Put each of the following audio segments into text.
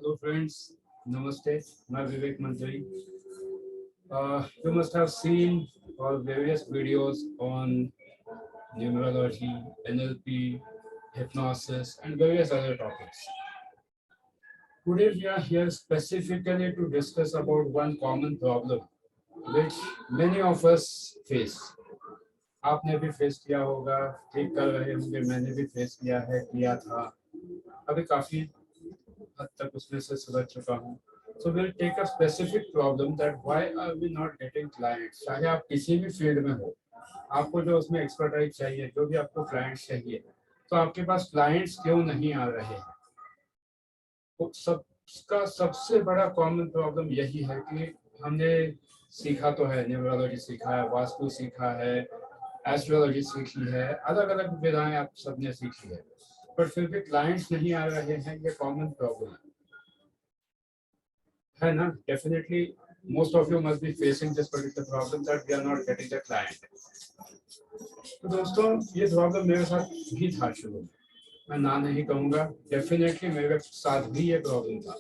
Hello friends, Namaste. मैं विवेक मंजरी. You must have seen our various videos on numerology, NLP, hypnosis, and various other topics. Today we are here specifically to discuss about one common problem which many of us face. आपने भी face किया होगा, ठीक कर रहे होंगे, मैंने भी फेस किया था. अभी काफी हद तक उसमें से सुधर चुका हूँ. So we'll take a specific problem that why are we not getting clients? चाहे आप किसी भी फील्ड में हो, आपको जो उसमें एक्सपर्टाइज चाहिए, जो भी आपको क्लाइंट्स चाहिए, तो आपके पास क्लाइंट्स क्यों नहीं आ रहे हैं? तो सबका सबसे बड़ा कॉमन प्रॉब्लम यही है कि हमने सीखा तो है, न्यूमरोलॉजी सीखा है, वास्तु सीखा है, एस्ट्रोलॉजी सीखी है, अलग अलग विधाएं आप सबने सीखी है, पर फिर भी क्लाइंट्स नहीं आ रहे हैं. ये कॉमन प्रॉब्लम है ना? Definitely most of you must be facing this particular problem that we are not getting the client. तो दोस्तों ये प्रॉब्लम मेरे साथ भी था शुरू में, मैं ना नहीं कहूँगा, डेफिनेटली मेरे साथ भी ये प्रॉब्लम था.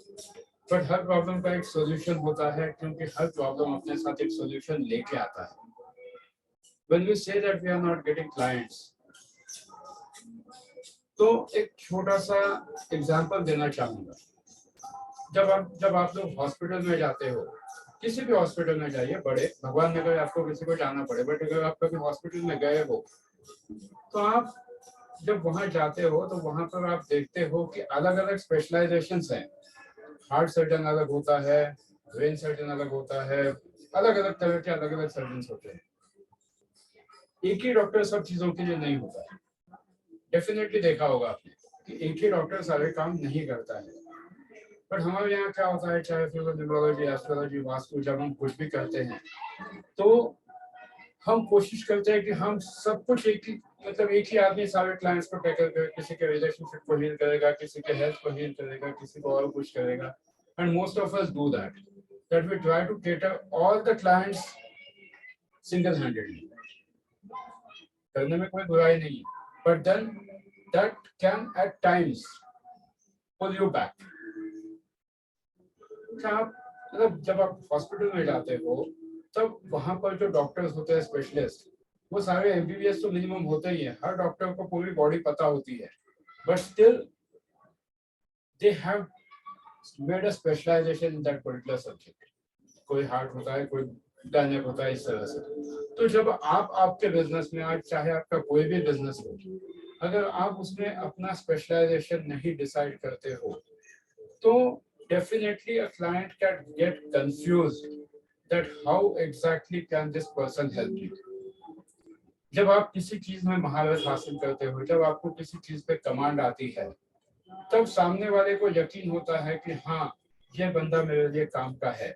बट हर प्रॉब्लम का एक सोल्यूशन होता है, क्योंकि हर प्रॉब्लम अपने साथ एक सोल्यूशन लेके आता है. When we say that we are not getting clients, तो एक छोटा सा एग्जांपल देना चाहूँगा. जब आप लोग हॉस्पिटल में जाते हो, किसी भी हॉस्पिटल में जाइए, बड़े भगवान ने कहा आपको किसी को जाना पड़े, बट अगर आप कभी हॉस्पिटल में गए हो तो आप जब वहां जाते हो तो वहां पर आप देखते हो कि अलग अलग स्पेशलाइजेशंस हैं. हार्ट सर्जन अलग होता है, ब्रेन सर्जन अलग होता है, अलग अलग तरह के अलग अलग सर्जन होते हैं. एक ही डॉक्टर सब चीजों के लिए नहीं होता है. डेफिनेटली देखा होगा आपने कि एक ही डॉक्टर सारे काम नहीं करता है. बट हमारे यहाँ क्या होता है, चाहे फिर न्यूमरोलॉजी, एस्ट्रोलॉजी, वास्तु, जब हम कुछ भी करते हैं तो हम कोशिश करते हैं कि हम सब कुछ एक ही आदमी सारे क्लाइंट्स को टैकल करे. किसी के रिलेशनशिप को हील करेगा, किसी के हेल्थ को हील करेगा, किसी को और कुछ करेगा. And most of us do that we try to cater all the clients single handedly. करने में कोई बुराई नहीं है, but then that can at times pull you back. मतलब जब आप हॉस्पिटल में जाते हो तब वहां पर जो डॉक्टर्स होते हैं, स्पेशलिस्ट, वो सारे एमबीबीएस तो मिनिमम होते ही है. हर डॉक्टर को पूरी बॉडी पता होती है, but still they have made a specialisation in that particular subject. कोई हार्ट होता है, कोई गायनेक होता है, इस तरह से. तो जब आप आपके बिजनेस में, आज चाहे आपका कोई भी बिजनेस हो, अगर आप उसमें अपना स्पेशलाइजेशन नहीं डिसाइड करते हो तो definitely a client can get confused that how exactly can this person help you. जब आप किसी चीज में महारत हासिल करते हो, जब आपको किसी चीज पे कमांड आती है, तब सामने वाले को यकीन होता है कि हाँ, ये बंदा मेरे लिए काम का है,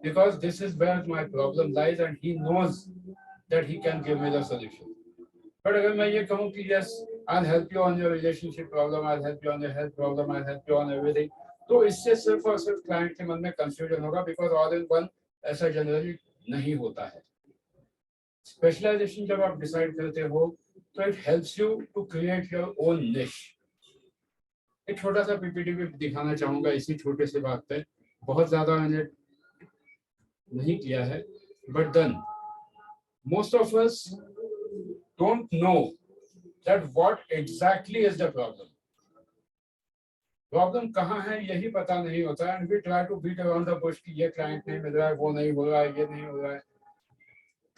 because this is where my problem lies and he knows that he can give me the solution. But अगर मैं ये कहूँ कि yes, I'll help you on your relationship problem, I'll help you on your health problem, I'll help you on everything, तो इससे सिर्फ और सिर्फ क्लाइंट के मन में कंफ्यूजन होगा, बिकॉज ऑल इन वन ऐसा जनरली नहीं होता है. स्पेशलाइजेशन जब आप डिसाइड करते हो तो it helps you to create your own niche. एक छोटा सा पीपीटी भी दिखाना चाहूंगा इसी छोटे से बात पे. बहुत ज्यादा मैंने नहीं किया है, but then most of us don't know that what exactly is the problem. Problem कहाँ है यही पता नहीं होता है. And we try to beat around the bush कि ये क्लाइंट नहीं मिल रहा है, वो नहीं हो रहा है, ये नहीं हो रहा है.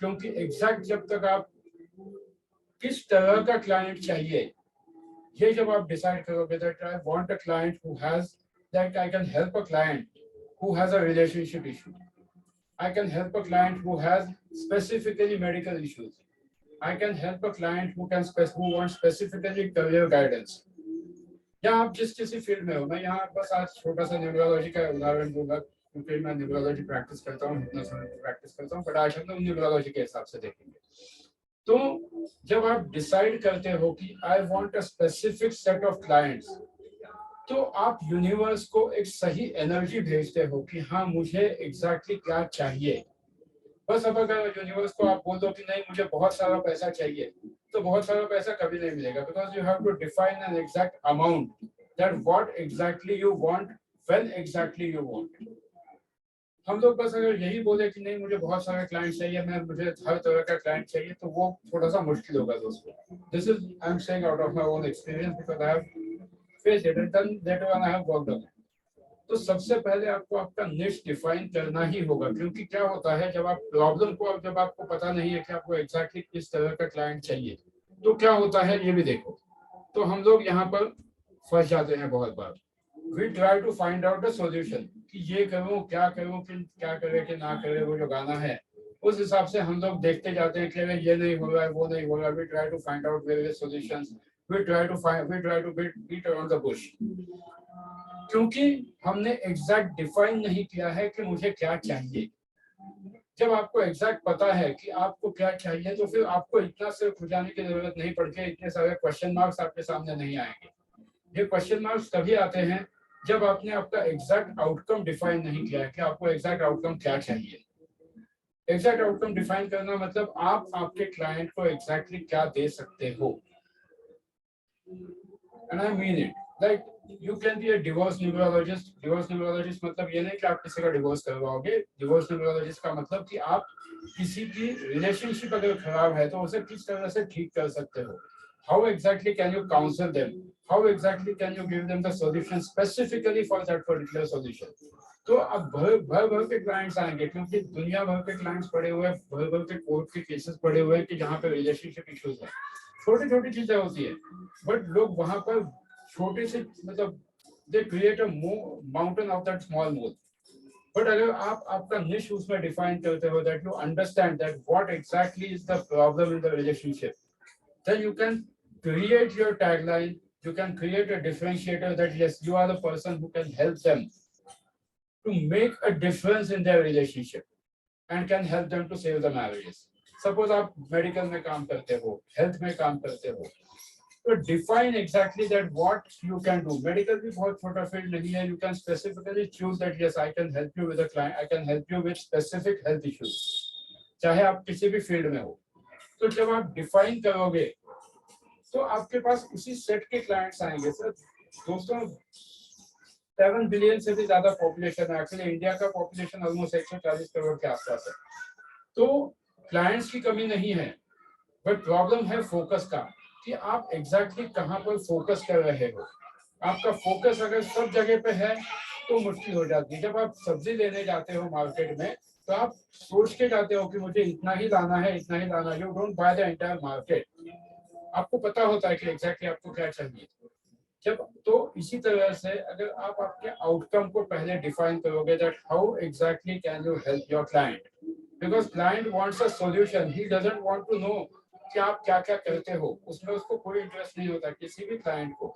क्योंकि एग्जैक्ट जब तक आप किस तरह का क्लाइंट चाहिए, ये जब आप डिसाइड करोगे that I want a client who has, that I can help a client who has a relationship issue, I can help a client who has specifically medical issues, I can help a client who want specifically career guidance. या आप जिस किसी field में हो, मैं यहाँ बस आज छोटा सा न्यूमरोलॉजी का उदाहरण दूंगा, क्योंकि मैं न्यूमरोलॉजी प्रैक्टिस करता हूँ, प्रैक्टिस करता हूँ, बट आज हम लोग न्यूमरोलॉजी के हिसाब से देखेंगे. तो जब आप डिसाइड करते हो कि I want a specific set of clients, तो आप यूनिवर्स को एक सही एनर्जी भेजते हो कि हाँ, मुझे एग्जैक्टली क्या चाहिए. बस अब अगर यूनिवर्स को आप बोल दो कि नहीं मुझे बहुत सारा पैसा चाहिए, तो बहुत सारा पैसा कभी नहीं मिलेगा, because you have to define an exact amount that what exactly you want when exactly you want. हम लोग बस अगर यही बोले कि नहीं मुझे बहुत सारे क्लाइंट चाहिए, मुझे हर तरह का क्लाइंट चाहिए, तो वो थोड़ा सा मुश्किल होगा दोस्तों। This is I am saying out of my own experience because I have faced it and done that one I have worked on. तो सबसे पहले आपको आपका निश डिफाइन करना ही होगा, क्योंकि क्या होता है जब आप प्रॉब्लम को, जब आपको पता नहीं है कि आपको एग्जैक्टली किस तरह का क्लाइंट चाहिए, तो क्या होता है ये भी देखो। तो हम लोग यहाँ पर फंस जाते हैं बहुत बार। We try to find out the solution कि ये करूँ क्या करूँ, कि क्या करे कि ना करे, वो जो गाना है उस हिसाब से हम लोग देखते जाते हैं कि ये नहीं हो रहा है, वो नहीं हो रहा है। We try to find out various solutions, we try to beat around the bush, क्योंकि हमने एग्जैक्ट डिफाइन नहीं किया है कि मुझे क्या चाहिए। जब आपको एग्जैक्ट पता है कि आपको क्या चाहिए, तो फिर आपको इतना सिर खुजाने की जरूरत नहीं पड़ती, इतने सारे क्वेश्चन मार्क्स आपके सामने नहीं आएंगे। ये क्वेश्चन मार्क्स तभी आते हैं जब आपने आपका एग्जैक्ट आउटकम डिफाइन नहीं किया है कि आपको एग्जैक्ट आउटकम क्या चाहिए। एग्जैक्ट आउटकम डिफाइन करना मतलब आप आपके क्लाइंट को एग्जैक्टली क्या दे सकते हो। And I mean it, like you can be a divorce numerologist. Divorce numerologist मतलब ये नहीं कि आप किसी का डिवोर्स करवाओगे। डिवोर्स न्यूमरोलॉजिस्ट का मतलब कि आप किसी की रिलेशनशिप अगर खराब है तो उसे किस तरह से ठीक कर सकते हो। How exactly can you counsel them? How exactly can you give them the solution specifically for that particular solution? तो अब भर के क्लाइंट्स आएंगे, क्योंकि दुनिया भर के क्लाइंट्स पड़े हुए हैं, भर के कोर्ट के केसेस पड़े हुए हैं कि जहाँ पे रिलेशनशिप इश्यूज है। छोटी छोटी चीजें होती है, बट लोग वहां पर छोटे से मतलब they create a mountain of that small mole. But अगर आप आपका निश उसमें डिफाइन करते हो, that you understand that what exactly is the problem in the relationship, then you can create your tagline, you can create a differentiator that yes, you are the person who can help them to make a difference in their relationship and can help them to save the marriages. Suppose आप medical में काम करते हो, health में काम करते हो, तो define exactly that what you can do. Medical भी बहुत छोटा फील्ड नहीं है। You can specifically choose that yes I can help you with a client, I can help you with specific health issues, चाहे आप किसी भी फील्ड में हो। तो जब आप डिफाइन करोगे तो आपके पास उसी सेट के क्लाइंट्स आएंगे। सर दोस्तों 7 बिलियन से भी ज्यादा पॉपुलेशन है। एक्चुअली इंडिया का पॉपुलेशन ऑलमोस्ट 140 करोड़ के आसपास है। तो क्लाइंट्स की कमी नहीं है, बट प्रॉब्लम है फोकस का, कि आप एग्जैक्टली कहाँ पर फोकस कर रहे हो। आपका फोकस अगर सब जगह पे है तो मुश्किल हो जाती है। जब आप सब्जी लेने जाते हो मार्केट में, तो आप सोच के जाते हो कि मुझे इतना ही लाना है, इतना ही लाना है। You don't by the entire market. आपको पता होता है कि एग्जैक्टली आपको क्या चाहिए। जब तो इसी तरह से अगर आप आपके आउटकम को पहले डिफाइन करोगे, that how exactly can you help your client, because client wants a solution, he doesn't want to know कि आप क्या क्या करते हो। उसमें उसको कोई इंटरेस्ट नहीं होता किसी भी क्लाइंट को,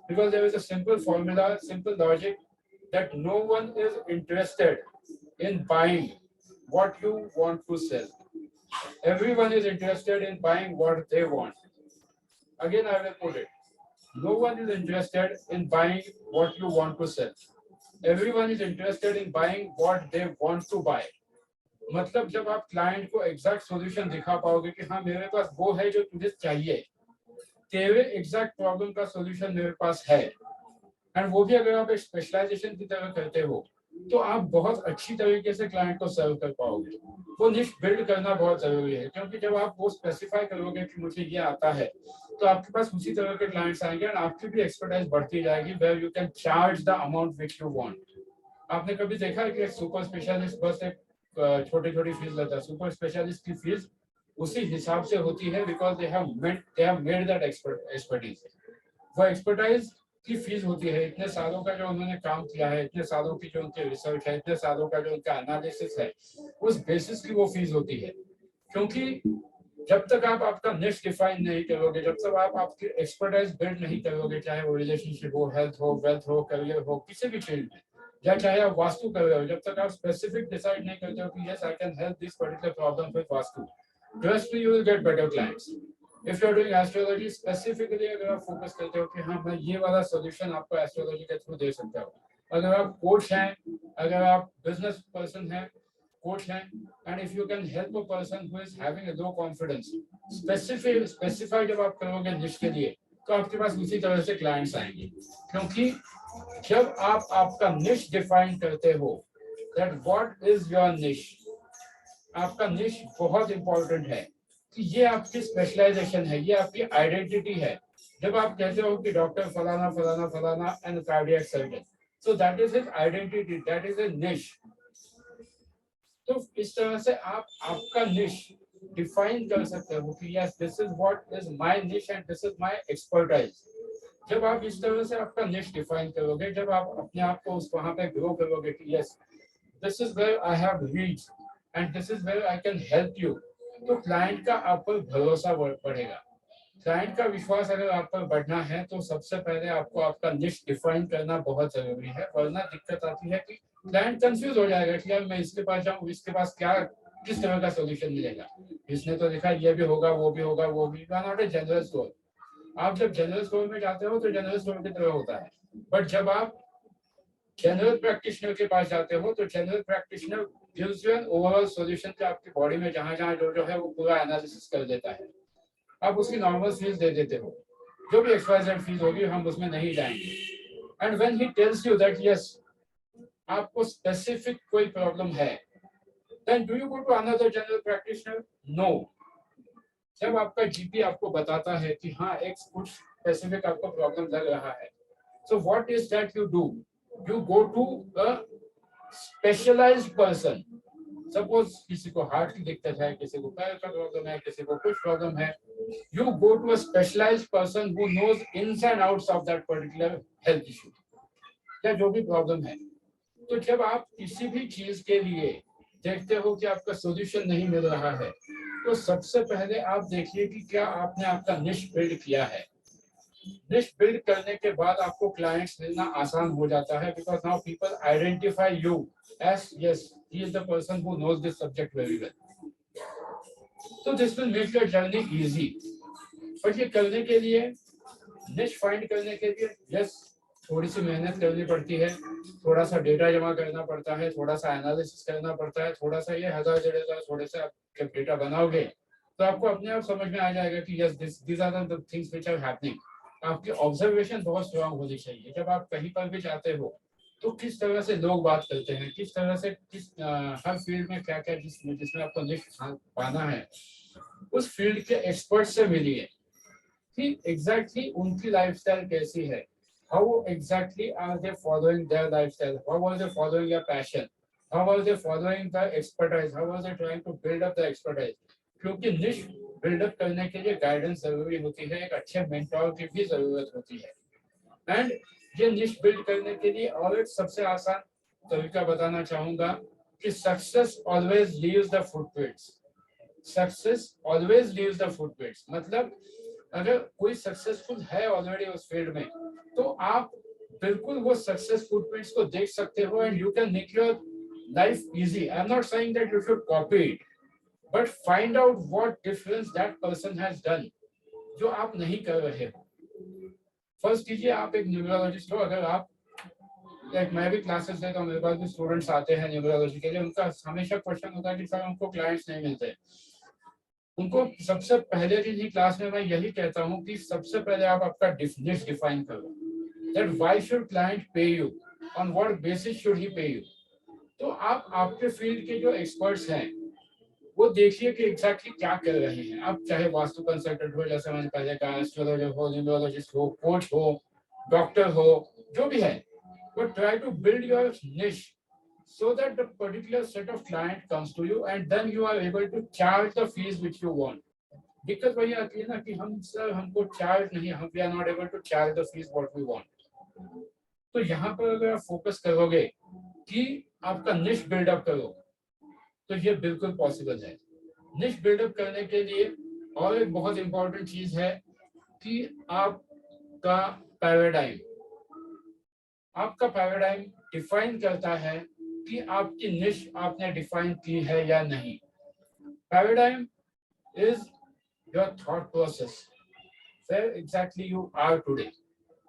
because there is a simple formula, simple logic, that no one is interested in buying what you want to sell, everyone is interested in buying what they want. Again, I will put it. No one is interested in buying what you want to sell. Everyone is interested in buying what they want to buy. मतलब जब आप client को exact solution दिखा पाओगे कि हाँ मेरे पास वो है जो तुझे चाहिए, तेरे एग्जैक्ट प्रॉब्लम का सॉल्यूशन मेरे पास है, एंड वो भी अगर आप एक स्पेशलाइजेशन की तरह करते हो, तो आप बहुत अच्छी तरीके से क्लाइंट को सर्व कर पाओगे। वो निश बिल्ड करना बहुत जरूरी है, क्योंकि जब आप वो स्पेसिफाई करोगे कि मुझे ये आता है, तो आपके पास उसी तरह के क्लाइंट्स आएंगे और आपकी भी एक्सपर्टाइज बढ़ती जाएगी, where you can charge the amount which you want. आपने कभी देखा है कि एक सुपर स्पेशलिस्ट बस एक छोटी छोटी फीस लेता है? सुपर स्पेशलिस्ट की फीस उसी हिसाब से होती है, because they have made that expertise. वो एक्सपर्टाइज की फीस होती है, इतने सालों का जो उन्होंने काम किया है, इतने सालों की जो उनकी रिसर्च है, इतने सालों का जो उनका एनालिसिस है, उस बेसिस की वो फीस होती है। क्योंकि जब तक आप आपका निश डिफाइन नहीं करोगे, जब तक आप आपकी एक्सपर्टाइज बिल्ड नहीं करोगे, चाहे वो रिलेशनशिप हो, हेल्थ हो, वेल्थ हो, करियर हो, किसी भी फील्ड में, या चाहे आप वास्तु कर रहे हो, जब तक आप स्पेसिफिक डिसाइड नहीं करते हो कि yes I can help this particular problem with Vastu, trust me you will get better clients. If you are doing astrology specifically, अगर आप फोकस करते हो कि हाँ मैं ये वाला सॉल्यूशन आपको एस्ट्रोलॉजी के थ्रू दे सकता हूँ, अगर आप कोच हैं, अगर आप बिजनेस पर्सन हैं, कोच हैं, and if you can help a person who is having a low confidence, specify जब आप करोगे निश के लिए, तो आपके पास उसी तरह से क्लाइंट्स आएंगे। क्योंकि जब आप आपका निश डिफाइन करते हो, दैट व्हाट इज योर निश, आपका निश बहुत इंपॉर्टेंट है कि ये आपकी स्पेशलाइजेशन है, ये आपकी आइडेंटिटी है। जब आप कहते हो कि डॉक्टर फलाना फलाना फलाना and cardiac surgeon, so that is his identity, that is a निश। तो इस तरह से आप आपका निश डिफाइन कर सकते हो कि yes this is what is my निश and this is my expertise. जब आप इस तरह से आपका निश डिफाइन करोगे, जब आप अपने आप को उस वहां पे ग्रो करोगे कि yes this is where I have reached and this is where I can help you, तो क्लाइंट का आप पर भरोसा बढ़ेगा। क्लाइंट का विश्वास अगर आप पर बढ़ना है तो सबसे पहले आपको आपका निश डिफाइन करना बहुत जरूरी है, वरना दिक्कत आती है कि क्लाइंट कंफ्यूज हो जाएगा कि यार मैं इसके पास जाऊँ, इसके पास क्या किस तरह का सोल्यूशन मिलेगा, इसने तो लिखा ये भी होगा वो भी होगा वो भी, नॉट ए जनरल स्टोर। आप जब जनरल स्टोर में जाते हो तो जनरल स्टोर की तरह होता है, बट जब आप जनरल प्रैक्टिशनर के पास जाते हो तो general practitioner gives you an overall solution कि आपकी बॉडी में जहां जहां जो है वो पूरा एनालिसिस कर देता है। आप उसकी नॉर्मल फीस दे देते हो, जो भी एक्सवाइजेड फीस होगी हम उसमें नहीं जाएंगे। And when he tells you that yes आपको स्पेसिफिक कोई प्रॉब्लम है, then do you go to another general practitioner? No. जब आपका जीपी आपको बताता है कि हाँ एक कुछ स्पेसिफिक आपको प्रॉब्लम लग रहा है, so what is that you do, you go to a specialised person. Suppose किसी को हार्ट की दिक्कत है, किसी को पैर का प्रॉब्लम है, किसी को कुछ प्रॉब्लम है, you go to a specialized person who knows ins and outs of that particular health issue या जो भी प्रॉब्लम है। तो जब आप किसी भी चीज के लिए देखते हो कि आपका सॉल्यूशन नहीं मिल रहा है, तो सबसे पहले आप देखिए कि क्या आपने आपका निश बिल्ड किया है। निश बिल्ड करने के बाद आपको क्लाइंट्स मिलना आसान हो जाता है, because now people identify you as yes he is the person who knows this subject very well. तो this will make your journey easy. But ये करने के लिए, निश फाइंड करने के लिए यस थोड़ी सी मेहनत करनी पड़ती है, थोड़ा सा डेटा जमा करना पड़ता है, थोड़ा सा एनालिसिस करना पड़ता है, थोड़ा सा ये 1000 1500 थोड़े से आप जब डेटा बनाओगे तो आपको अपने आप समझ में आ जाएगा कि yes this are the things which are happening. आपकी ऑब्जर्वेशन बहुत स्ट्रांग होनी चाहिए। जब आप कहीं पर भी जाते हो तो किस तरह से लोग बात करते हैं, किस तरह से हर फील्ड में क्या क्या जिसमें आपको निश पाना है, उस फील्ड के एक्सपर्ट से मिलिए कि एग्जैक्टली उनकी लाइफस्टाइल कैसी है, how exactly are they following their lifestyle, how are they following their passion, how are they following the expertise, how are they trying to build up the expertise. क्योंकि niche buildup करने के लिए guidance जरूरी होती है, एक अच्छे mentor की भी जरूरत होती है। एंड ये निश बिल्ड करने के लिए और एक सबसे आसान तरीका बताना चाहूंगा कि success always leaves the footprints. Success always leaves the footprints मतलब अगर कोई सक्सेसफुल है ऑलरेडी उस फील्ड में, तो आप बिल्कुल वो सक्सेस फुटप्रिंट्स को देख सकते हो and you can make your life easy. I am not saying that you should copy it, but find out what difference that person has done जो आप नहीं कर रहे हो। फर्स्ट कीजिए आप एक न्यूरोलॉजिस्ट हो, अगर आप लाइक मैं भी क्लासेस देता हूँ, मेरे पास भी स्टूडेंट्स आते हैं न्यूरोलॉजी के लिए, उनका हमेशा क्वेश्चन होता है कि सर हमको क्लाइंट्स नहीं मिलते। उनको सबसे पहले दिन ही क्लास में मैं यही कहता हूँ कि सबसे पहले आप आपका निश डिफाइन करो, दैट व्हाई शुड क्लाइंट पे you, on what basis should he पे यू। तो आप आपके फील्ड के जो एक्सपर्ट्स हैं वो देखिए कि एग्जैक्टली क्या कर रहे हैं। आप चाहे वास्तु कंसल्टेंट हो, जैसे मैंने पहले कहा, एस्ट्रोलॉजर हो, न्यूरोलॉजिस्ट हो, कोच हो, डॉक्टर हो, जो भी है, but try to build your niche so that the particular set of client comes to you and then you are able to charge the fees which you want. दिक्कत वही आती है ना कि हम सर हमको चार्ज नहीं, हम we are not able to charge the fees what we want. तो यहाँ पर अगर आप फोकस करोगे कि आपका निश बिल्डअप करो, तो ये बिल्कुल पॉसिबल है। निश बिल्डअप करने के लिए और एक बहुत इंपॉर्टेंट चीज है कि आपका पैराडाइम, आपका पैराडाइम डिफाइन करता है कि आपकी निश आपने डिफाइन की है या नहीं। Paradigm is your thought process, where exactly you are today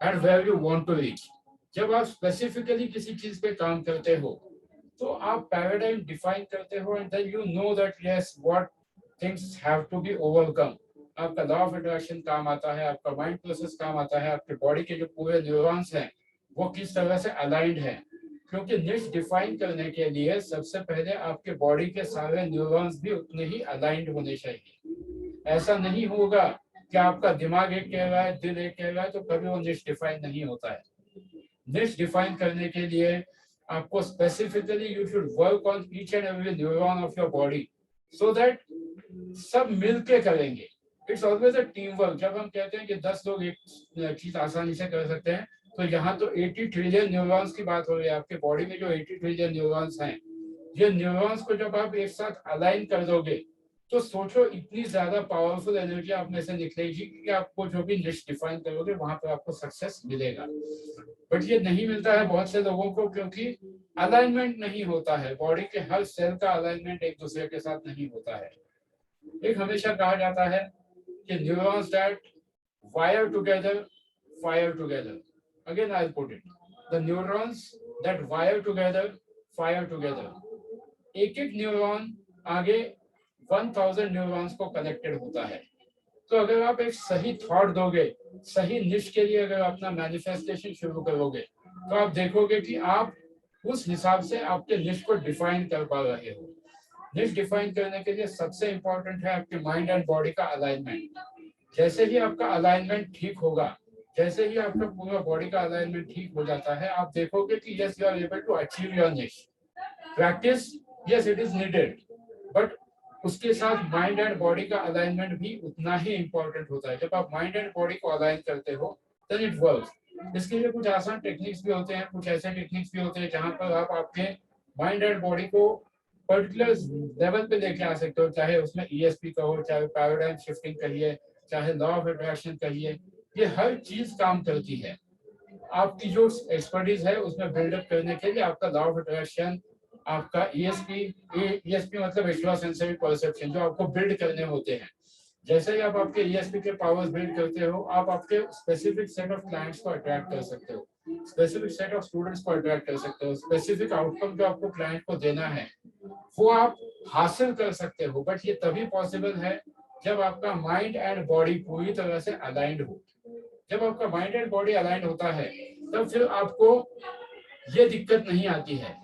and where you want to reach. जब आप स्पेसिफिकली किसी चीज पे काम करते हो तो आप पैराडाइम डिफाइन करते हो and then you know that yes what things have to be overcome. आपका लॉ ऑफ अट्रैक्शन काम आता है, आपका माइंड प्रोसेस काम आता है, आपके बॉडी के जो पूरे न्यूरॉन्स हैं वो किस तरह से अलाइंड है, क्योंकि निश डिफाइन करने के लिए सबसे पहले आपके बॉडी के सारे न्यूरॉन्स भी उतने ही अलाइंड होने चाहिए। ऐसा नहीं होगा कि आपका दिमाग एक कह रहा है, दिल एक कह रहा है, तो कभी वो निश डिफाइन नहीं होता है। निश डिफाइन करने के लिए आपको specifically you should work on each and every neuron of your body, so that सब मिलके करेंगे। It's always a team work. जब हम कहते हैं कि 10 लोग एक चीज आसानी से कर सकते हैं, तो यहाँ तो 80 ट्रिलियन न्यूरॉन्स की बात हो रही है। आपके बॉडी में जो 80 ट्रिलियन न्यूरॉन्स हैं, ये न्यूरॉन्स को जब आप एक साथ अलाइन कर दोगे, तो सोचो इतनी ज्यादा पावरफुल एनर्जी आप में से निकलेगी कि आपको जो भी निश डिफाइन करोगे वहां पर आपको सक्सेस मिलेगा। बट ये नहीं मिलता है बहुत से लोगों को, क्योंकि अलाइनमेंट नहीं होता है। बॉडी के हर सेल का अलाइनमेंट एक दूसरे के साथ नहीं होता है। एक हमेशा कहा जाता है कि neurons that wire together fire together. Again I put it, the neurons that wire together fire together. एक एक न्यूरॉन आगे 1000 न्यूरॉन्स को कनेक्टेड होता है। तो अगर आप एक सही थॉट दोगे, सही निश के लिए अगर अपना मैनिफेस्टेशन शुरू करोगे, तो आप देखोगे कि आप उस हिसाब से आपके निश को डिफाइन कर पा रहे हो। निश डिफाइन करने के लिए सबसे इंपॉर्टेंट है आपके माइंड एंड बॉडी का अलाइनमेंट। जैसे ही आपका अलाइनमेंट ठीक होगा, जैसे ही आपका पूरा बॉडी का अलाइनमेंट ठीक हो जाता है, आप देखोगे कि yes you are able to achieve your niche. Practice, yes it is needed, but उसके साथ माइंड एंड बॉडी का अलाइनमेंट भी उतना ही इंपॉर्टेंट होता है। जब आप माइंड एंड बॉडी को अलाइन करते हो, देन इट वर्क्स। इसके लिए कुछ आसान टेक्निक्स भी होते हैं, कुछ ऐसे टेक्निक्स भी होते हैं जहां पर आप आपके माइंड एंड बॉडी को पर्टिकुलर लेवल पे लेके आ सकते हो। चाहे उसमें ईएसपी कहो, चाहे पैराडाइम शिफ्टिंग कहिए, चाहे लॉ ऑफ अट्रैक्शन कहिए, ये हर चीज काम करती है। आपकी जो एक्सपर्टीज है उसमें बिल्डअप करने के लिए आपका लॉ ऑफ अट्रैक्शन, आपका ईएसपी मतलब एक्स्ट्रा सेंसरी परसेप्शन, जो आपको बिल्ड करने होते हैं। जैसे ही आप आपके ईएसपी के पावर्स बिल्ड करते हो, आप आपके स्पेसिफिक सेट ऑफ क्लाइंट्स को अट्रैक्ट कर सकते हो, स्पेसिफिक सेट ऑफ स्टूडेंट्स को अट्रैक्ट कर सकते हो। स्पेसिफिक आउटकम जो आपको क्लाइंट को देना है वो आप हासिल कर सकते हो। बट ये तभी पॉसिबल है जब आपका माइंड एंड बॉडी पूरी तरह से अलाइंड हो। जब आपका माइंड एंड बॉडी अलाइंड होता है, तब फिर आपको ये दिक्कत नहीं आती है।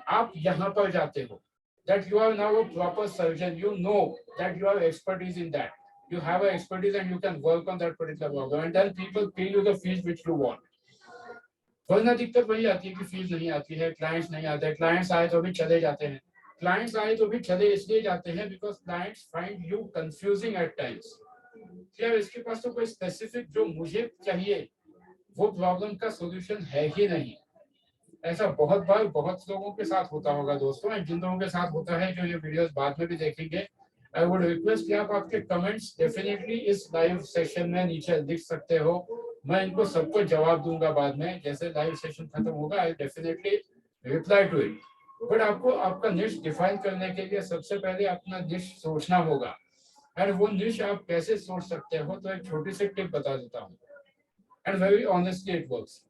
आप यहाँ पर जाते हो, that you are now a proper surgeon, you know that you have expertise in that, you have an expertise and you can work on that particular problem, and then people pay you the fees which you want. वरना दिक्कत वही आती है कि fees नहीं आती है, clients नहीं आते, क्लाइंट्स आए तो भी चले जाते हैं। क्लाइंट्स आए तो भी चले इसलिए जाते हैं because clients find you confusing at times. क्या इसके पास तो कोई स्पेसिफिक जो मुझे चाहिए वो प्रॉब्लम का सोल्यूशन है ही नहीं। ऐसा बहुत बार बहुत लोगों के साथ होता होगा दोस्तों, एंड जिन लोगों के साथ होता है जो ये वीडियोस बाद में भी देखेंगे, आई वुड रिक्वेस्ट कि आप आपके कमेंट्स डेफिनेटली इस लाइव सेशन में नीचे लिख सकते हो। मैं इनको सबको जवाब दूंगा बाद में, जैसे लाइव सेशन खत्म होगा I definitely reply to it. But आपको आपका निश डिफाइन करने के लिए सबसे पहले अपना निश सोचना होगा। एंड वो निश आप कैसे सोच सकते हो, तो एक छोटी सी टिप बता देता हूँ, and very honestly it works.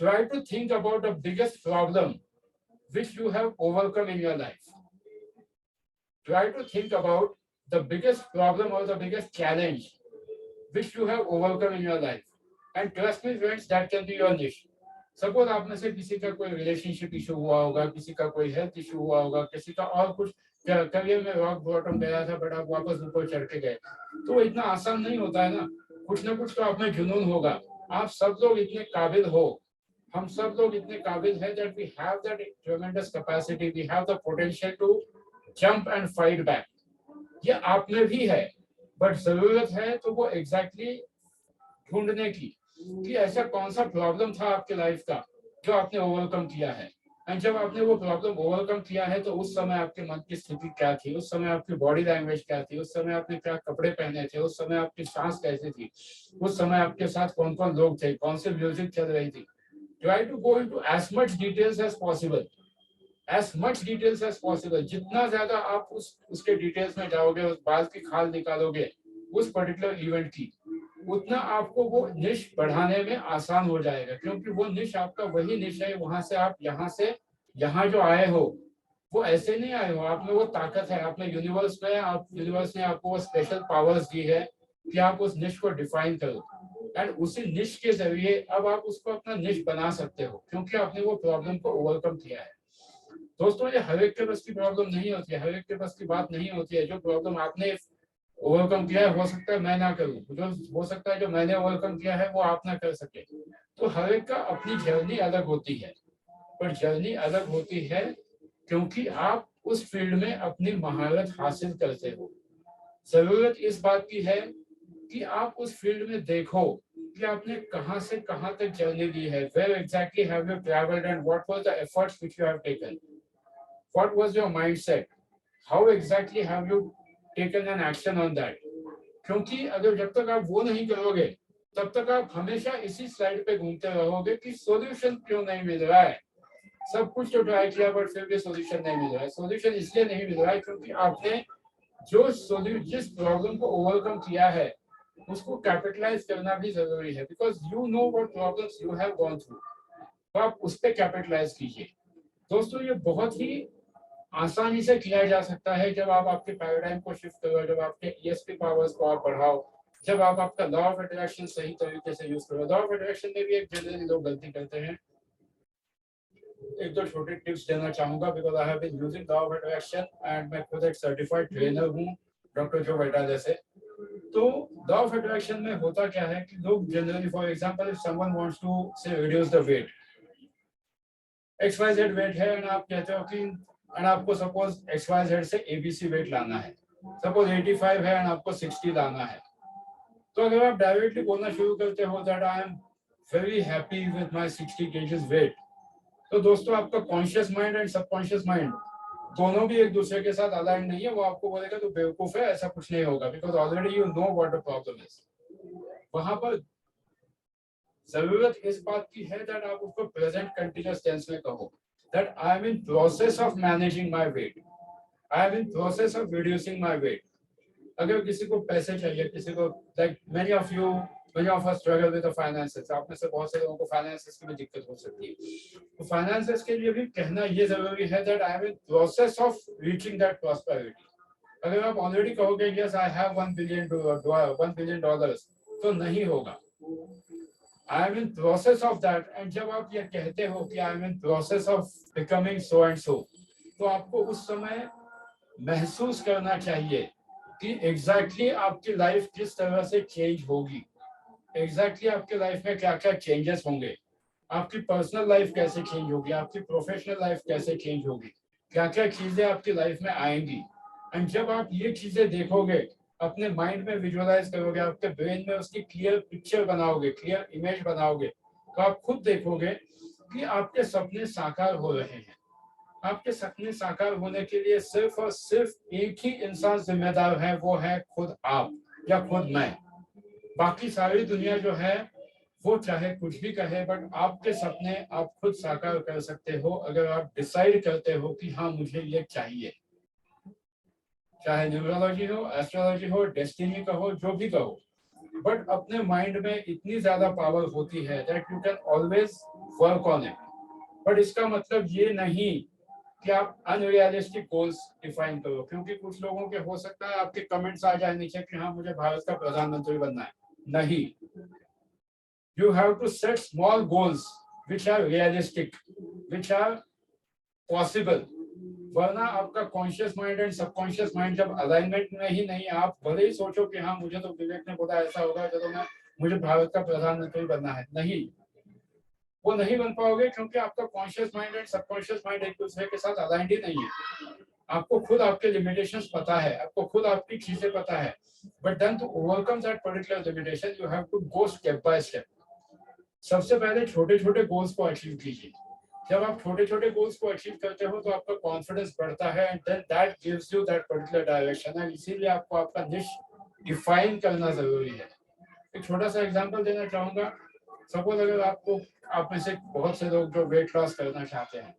Try to think about the biggest problem which you have overcome in your life. Try to think about the biggest problem or the biggest challenge which you have overcome in your life. And trust me friends, that can be your niche. Suppose आप में से किसी का कोई relationship issue हुआ होगा, किसी का कोई हेल्थ इशू हुआ होगा, किसी का और कुछ करियर में रॉक बॉटम गया था बट आप वापस ऊपर चढ़ के गए, तो इतना आसान नहीं होता है ना। कुछ ना कुछ तो आप में जुनून होगा। आप सब लोग इतने काबिल हो, हम सब लोग इतने काबिल हैं that we have that tremendous capacity, we have the potential to jump and fight back. ये आप में भी है, बट जरूरत है तो वो एग्जैक्टली ढूंढने की कि ऐसा कौन सा प्रॉब्लम था आपके लाइफ का जो आपने ओवरकम किया है। एंड जब आपने वो प्रॉब्लम ओवरकम किया है, तो उस समय आपके मन की स्थिति क्या थी, उस समय आपकी बॉडी लैंग्वेज क्या थी, उस समय आपने क्या कपड़े पहने थे, उस समय आपकी सांस कैसी थी, उस समय आपके साथ कौन कौन लोग थे, कौन सी म्यूजिक चल रही थी। Try to go into as much details as possible, as much details as possible. जितना ज्यादा आप उसके डिटेल्स में जाओगे, उस बात की खाल निकालोगे उस पर्टिकुलर इवेंट की, उतना आपको वो निश बढ़ाने में आसान हो जाएगा। क्योंकि वो निश आपका वही निश है, वहां से आप यहाँ जो आए हो वो ऐसे नहीं आए हो। आप में वो ताकत है, आप में यूनिवर्स में, आप यूनिवर्स ने आपको वो स्पेशल पावर्स दी है कि आप उस निश को डिफाइन करो। एंड उसी निश के जरिए अब आप उसको अपना निश बना सकते हो, क्योंकि आपने वो प्रॉब्लम को ओवरकम किया है। दोस्तों, ये हर एक के बस की प्रॉब्लम नहीं होती है, हर एक के बस की बात नहीं होती है। जो प्रॉब्लम आपने ओवरकम किया है, हो सकता है मैं ना करूं, जो हो सकता है जो मैंने ओवरकम किया है वो आप ना कर सके। तो हर एक का अपनी जर्नी अलग होती है, पर जर्नी अलग होती है क्योंकि आप उस फील्ड में अपनी महारत हासिल करते हो। जरूरत इस बात की है कि आप उस फील्ड में देखो कि आपने कहां से कहां तक जर्नी दी है। Where exactly have you travelled and what was the efforts which you have taken, what was your mindset, how exactly have you taken an action on that. क्योंकि अगर जब तक आप वो नहीं करोगे तब तक आप हमेशा इसी स्लाइड पे घूमते रहोगे कि सॉल्यूशन क्यों नहीं मिल रहा है। सब कुछ तो ट्राई किया बट फिर भी सॉल्यूशन नहीं मिल रहा है। सॉल्यूशन इसलिए नहीं मिल रहा है क्योंकि आपने जिस प्रॉब्लम को ओवरकम किया है उसको कैपिटलाइज करना भी जरूरी है, because you know what problems you have gone through. तो आप उस पर कैपिटलाइज कीजिए। दोस्तों, ये बहुत ही आसानी से किया जा सकता है जब आप आपके पैराडाइम को शिफ्ट करो, जब आपके ईएसपी पावर्स को आप बढ़ाओ, जब आप आपका लॉ ऑफ अट्रैक्शन सही तरीके से यूज करो। लॉ ऑफ अट्रैक्शन में भी एक जनरली लोग गलती करते हैं। एक दो छोटे टिप्स देना चाहूंगा, because I have been using law of attraction and मैं खुद एक सर्टिफाइड ट्रेनर हूँ डॉक्टर जो बेटा जैसे। तो लॉ ऑफ अट्रैक्शन में होता क्या है कि लोग generally, for example, if someone wants to say reduce the weight, XYZ weight है एंड आप कहते हो कि एंड आपको सपोज XYZ से ABC वेट लाना है, सपोज 85 है एंड आपको 60 लाना है। तो अगर आप डायरेक्टली बोलना शुरू करते हो that I am very happy with my 60 kg weight, तो दोस्तों आपका conscious mind and subconscious mind दोनों भी एक दूसरे के साथ अलाइन नहीं है। वो आपको बोलेगा तो बेवकूफ है, ऐसा कुछ नहीं होगा, because already you know what the problem is. वहां पर जरूरत इस बात की है दैट आप उसको प्रेजेंट कंटिन्यूअस टेंस में कहो that I M in process of managing my weight, I am in process of reducing my weight. अगर किसी को पैसे चाहिए, किसी को, like many of us struggle with the finances, आप में से बहुत से लोगों को फाइनेंसेस की भी दिक्कत हो सकती है। तो फाइनेंसेस के लिए भी कहना ये जरूरी है that I M in process of reaching that prosperity. अगर आप ऑलरेडी कहोगे यस आई हैव $1 billion, तो नहीं होगा। I am in process of that, and जब आप ये कहते हो कि I am in process of becoming so and so, तो आपको उस समय महसूस करना चाहिए कि एग्जैक्टली आपकी लाइफ किस तरह से चेंज होगी, एग्जैक्टली आपके लाइफ में क्या क्या चेंजेस होंगे, आपकी पर्सनल लाइफ कैसे चेंज होगी, आपकी प्रोफेशनल लाइफ कैसे चेंज होगी, क्या क्या चीजें आपकी लाइफ में आएंगी। एंड जब आप ये चीजें देखोगे, अपने माइंड में विजुअलाइज करोगे, आपके ब्रेन में उसकी क्लियर पिक्चर बनाओगे, क्लियर इमेज बनाओगे, तो आप खुद देखोगे कि आपके सपने साकार हो रहे हैं। आपके सपने साकार होने के लिए सिर्फ और सिर्फ एक ही इंसान जिम्मेदार है, वो है खुद आप या खुद मैं। बाकी सारी दुनिया जो है वो चाहे कुछ भी कहे, बट आपके सपने आप खुद साकार कर सकते हो अगर आप डिसाइड करते हो कि हाँ मुझे ये चाहिए। चाहे न्यूमरोलॉजी हो, एस्ट्रोलॉजी हो, डेस्टिनी का हो, जो भी कहो, बट अपने माइंड में इतनी ज्यादा पावर होती है that you can always work on it. But इसका मतलब ये नहीं कि आप अनरियलिस्टिक गोल्स डिफाइन करो, क्योंकि कुछ लोगों के हो सकता है आपके कमेंट्स आ जाए नीचे कि हाँ मुझे भारत का प्रधानमंत्री बनना है। नहीं, you have to set small goals which are realistic, which are possible। वरना आपका conscious mind and subconscious mind जब अलाइनमेंट में ही नहीं, आप भले ही सोचो कि हाँ मुझे तो विवेक ने बोला ऐसा होगा चलो मैं मुझे भारत का प्रधानमंत्री बनना है, नहीं, वो नहीं बन पाओगे क्योंकि आपका conscious mind and subconscious mind एक दूसरे के साथ अलाइंड ही नहीं है। आपको खुद आपके लिमिटेशंस पता है, आपको खुद आपकी चीजें पता है, but then to overcome that particular limitation you have to go step by step. सबसे पहले छोटे छोटे गोल्स को अचीव कीजिए। जब आप छोटे छोटे गोल्स को अचीव करते हो तो आपका कॉन्फिडेंस बढ़ता है and then that gives you that particular direction. And इसीलिए आपको आपका निश डिफाइन करना जरूरी है। एक छोटा सा एग्जांपल देना चाहूंगा। सपोज अगर आपको, आप में से बहुत से लोग जो वेट लॉस करना चाहते हैं,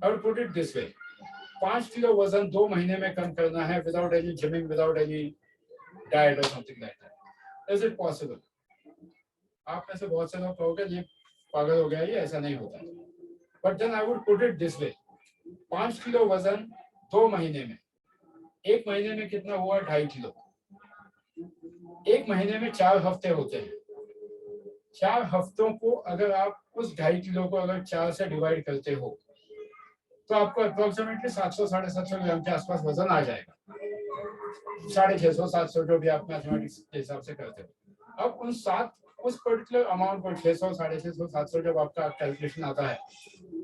I will put it this way, 5 kilo वजन 2 महीने में कम करना है without any gymming, without any diet और something like that. Is it possible? आप में से बहुत से लोग कहोगे ये पागल हो गया, ये ऐसा नहीं होता। But then I would put it this way, 5 kilo वजन 2 महीने में, 1 महीने में कितना हुआ? 2.5 किलो। एक महीने में 4 हफ्ते होते हैं। 4 हफ्तों को अगर आप उस 2.5 किलो को अगर 4 से डिवाइड करते हो तो आपको अप्रोक्सीमेटली 700 750 ग्राम के आसपास वजन आ जाएगा। 650 700 जो भी आप मैथमेटिक्स के हिसाब से करते हो। अब उस पर्टिकुलर अमाउंट पर 600 650 700 जब आपका कैलकुलेशन आता है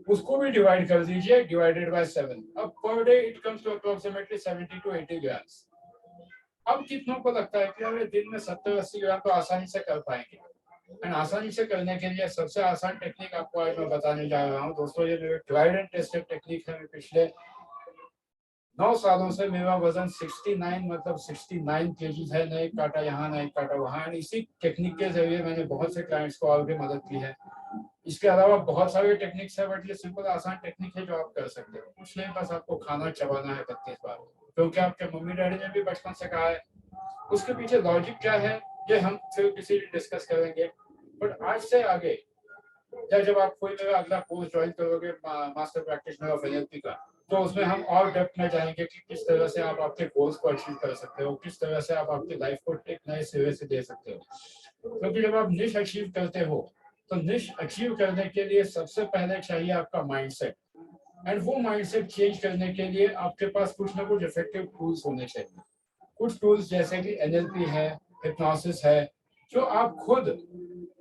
उसको भी डिवाइड कर दीजिए, डिवाइडेड बाय 7। अब per day it comes to approximately 70 to 80 grams. अब कितनों को लगता है कि अरे दिन में 70-80 ग्राम तो आसानी से कर पाएंगे। एंड आसानी से करने के लिए सबसे आसान टेक्निक आपको आज मैं बताने जा रहा हूँ दोस्तों। ये मेरे ट्राइड एंड टेस्टेड टेक्निक है। मैं पिछले 9 सालों से मेरा वजन 69 मतलब 69 केजीज है। नहीं काटा यहाँ, नहीं काटा वहाँ। इसी टेक्निक के जरिए मैंने बहुत से क्लाइंट्स को और भी मदद की है। इसके अलावा बहुत सारे टेक्निक्स है, बट ये सिंपल आसान टेक्निक है जो आप कर सकते हो। कुछ नहीं, बस आपको खाना चबाना है 32 बार, क्योंकि आपके मम्मी डैडी ने भी बचपन से कहा है। उसके पीछे लॉजिक क्या है ये हम फिर किसी दिन डिस्कस करेंगे। बट आज से आगे या जब आप कोई मेरा अगला कोर्स ज्वाइन करोगे मास्टर प्रैक्टिशनर ऑफ एनएलपी का, तो उसमें हम और डेप्थ में जाएंगे कि किस तरह से आप आपके गोल्स को अचीव कर सकते हो, किस तरह से आप आपकी लाइफ को एक नए सिरे से दे सकते हो। क्योंकि जब आप निश अचीव करते हो तो निश अचीव करने के लिए सबसे पहले चाहिए आपका माइंडसेट। एंड वो माइंडसेट चेंज करने के लिए आपके पास कुछ ना कुछ इफेक्टिव टूल्स होने चाहिए। कुछ टूल्स जैसे कि एनएलपी है, हिप्नोसिस है, जो आप खुद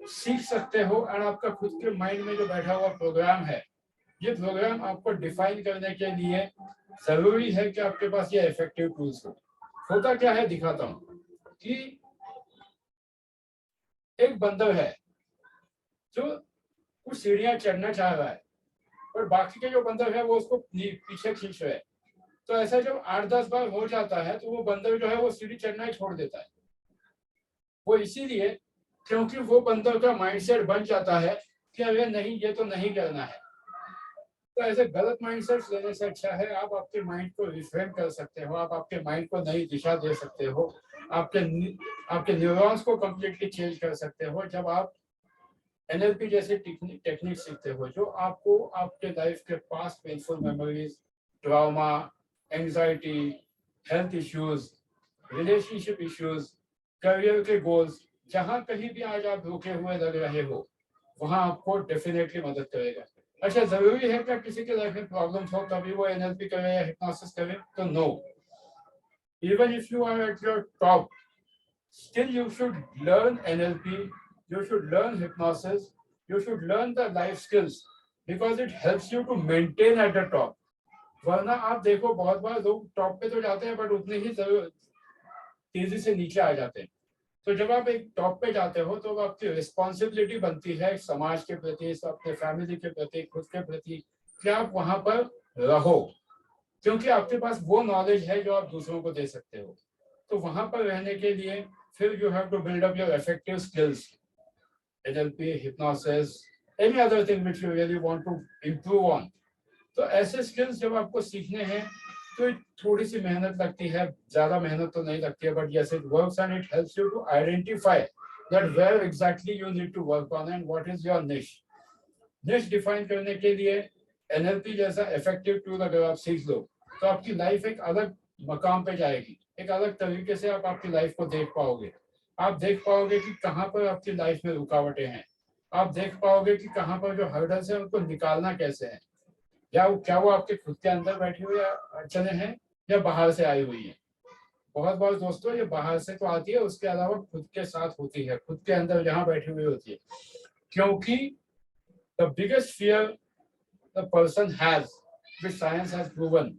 सीख सकते हो। एंड आपका खुद के माइंड में जो बैठा हुआ प्रोग्राम है, ये प्रोग्राम आपको डिफाइन करने के लिए जरूरी है कि आपके पास ये इफेक्टिव टूल्स हो। होता क्या है दिखाता हूँ कि एक बंदर है जो कुछ सीढ़ियां चढ़ना चाह रहा है, और बाकी के जो बंदर है वो उसको पीछे खींच रहे हैं। तो ऐसा जब 8-10 बार हो जाता है तो वो बंदर जो है वो सीढ़ी चढ़ना ही छोड़ देता है। वो इसीलिए क्योंकि वो बंदर का माइंडसेट बन जाता है कि अरे नहीं, ये तो नहीं करना है। तो ऐसे गलत माइंडसेट लेने से अच्छा है आप आपके माइंड को रिफ्रेम कर सकते हो, आप आपके माइंड को नई दिशा दे सकते हो, आपके न्यूरॉन्स को कंप्लीटली चेंज कर सकते हो जब आप एनएलपी जैसे टेक्निक सीखते हो, जो आपको आपके लाइफ के past painful memories, trauma, anxiety, health issues, relationship issues, career के गोल्स, जहां कहीं भी आज आप रुके हुए लग रहे हो वहां आपको डेफिनेटली मदद करेगा। अच्छा, जरूरी है क्या किसी के लाइफ में प्रॉब्लम्स हो तभी वो एनएलपी करे या हिप्नोसिस करे? तो no, even if you are at your top, still you should learn NLP, you should learn hypnosis, you should learn the life skills because it helps you to maintain at the top. वरना आप देखो बहुत बार लोग top पे तो जाते हैं but उतने ही तेजी से नीचे आ जाते हैं। तो जब आप एक टॉप पे जाते हो तो आपकी रिस्पॉन्सिबिलिटी बनती है समाज के प्रति, अपने फैमिली के प्रति, खुद के प्रति, कि आप वहां पर रहो, क्योंकि आपके पास वो नॉलेज है जो आप दूसरों को दे सकते हो। तो वहां पर रहने के लिए फिर you have to build up your effective skills, NLP, hypnosis, any other thing which you really want to improve on. तो ऐसे skills जब आपको सीखने हैं तो थोड़ी सी मेहनत लगती है, ज्यादा मेहनत तो नहीं लगती है, but yes it works and it helps you to identify that where exactly you need to work on and what is your niche. Niche define करने के लिए NLP जैसा effective tool अगर आप सीख लो तो आपकी लाइफ एक अलग मकाम पे जाएगी, एक अलग तरीके से आप आपकी लाइफ को देख पाओगे। आप देख पाओगे कि कहाँ पर आपकी लाइफ में रुकावटें हैं, आप देख पाओगे कि कहाँ पर जो हर्डल्स है उनको निकालना कैसे है, या क्या वो आपके खुद के अंदर बैठी हुई अड़चने हैं या बाहर से आई हुई है। बहुत बार दोस्तों ये बाहर से तो आती है, उसके अलावा खुद के साथ होती है, खुद के अंदर जहाँ बैठी हुई होती है। क्योंकि the biggest fear the person has, which science has proven,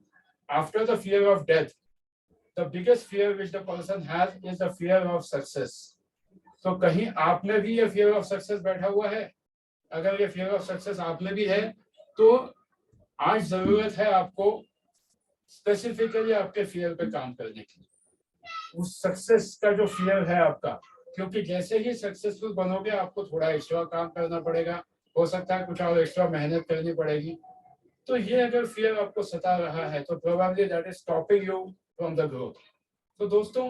after the fear of death, the biggest fear which the person has is the fear of success. तो कहीं आप में भी ये fear of success बैठा हुआ है? अगर ये fear of success आप में भी है तो आज जरूरत है आपको स्पेसिफिकली आपके fear पे काम करने की, उस सक्सेस का जो fear है आपका। क्योंकि जैसे ही सक्सेसफुल बनोगे आपको थोड़ा एक्स्ट्रा काम करना पड़ेगा, हो सकता है कुछ और एक्स्ट्रा मेहनत करनी पड़ेगी। तो ये अगर फियर आपको सता रहा है तो probably that is stopping you from the growth. तो दोस्तों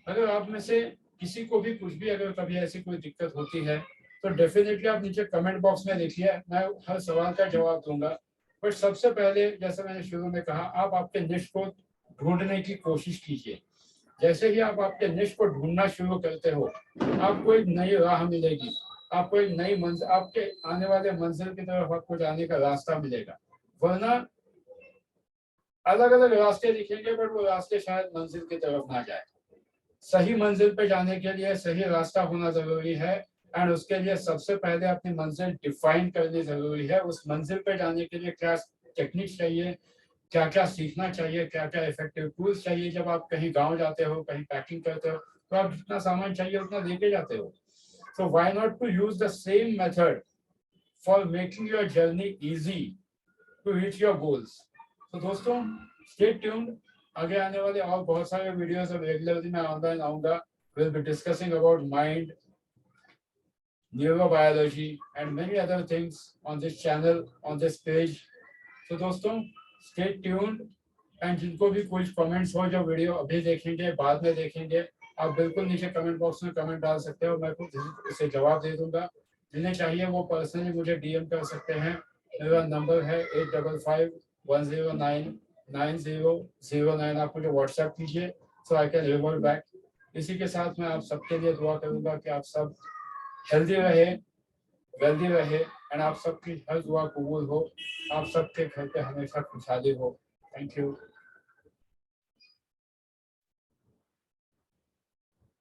अगर आप में से किसी को भी कुछ भी अगर कभी ऐसी कोई दिक्कत होती है तो डेफिनेटली आप नीचे कमेंट बॉक्स में लिखिए, मैं हर सवाल का जवाब दूंगा। बट सबसे पहले जैसे मैंने शुरू में कहा, आप आपके निश को ढूंढने की कोशिश कीजिए। जैसे ही आप आपके निश को ढूंढना शुरू करते हो, आपको एक नई राह मिलेगी, आपको एक नई मंजिल, आपके आने वाले मंजिल की तरफ आपको जाने का रास्ता मिलेगा। वरना अलग अलग रास्ते दिखेंगे बट वो रास्ते शायद मंजिल की तरफ ना जाए। सही मंजिल पे जाने के लिए सही रास्ता होना जरूरी है, एंड उसके लिए सबसे पहले अपनी मंजिल डिफाइन करनी जरूरी है। उस मंजिल पे जाने के लिए क्या टेक्निक चाहिए, क्या क्या सीखना चाहिए, क्या क्या इफेक्टिव टूल्स चाहिए। जब आप कहीं गांव जाते हो, कहीं पैकिंग करते हो, तो आप जितना सामान चाहिए उतना लेके जाते हो। So why not to use the same method for making your journey easy to reach your goals. तो दोस्तों, स्टे ट्यून्ड। आगे आने वाले और बहुत सारे वीडियोस अब रेगुलरली मैं ऑनलाइन आऊंगा। Will be discussing about mind, neurobiology and many other things on this channel, on this page. तो दोस्तों, स्टे ट्यून्ड। एंड जिनको भी कुछ कमेंट्स हो जो वीडियो अभी देखेंगे बाद में देखेंगे, आप बिल्कुल नीचे कमेंट बॉक्स में कमेंट डाल सकते हो, मैं कुछ उसे जवाब दे दूंगा। जिन्हें चाहिए वो पर्सनली मुझे डीएम कर सकते हैं। मेरा नंबर है 8551099009। आप मुझे व्हाट्सएप कीजिए, सो आई कैन रिवर्ट बैक। इसी के साथ मैं आप सबके लिए दुआ करूंगा कि आप सब हेल्दी रहे, वेल्दी रहे, एंड आप सबकी हर दुआ कबूल हो। आप सबके घर पे हमेशा खुशहाली हो। Thank you.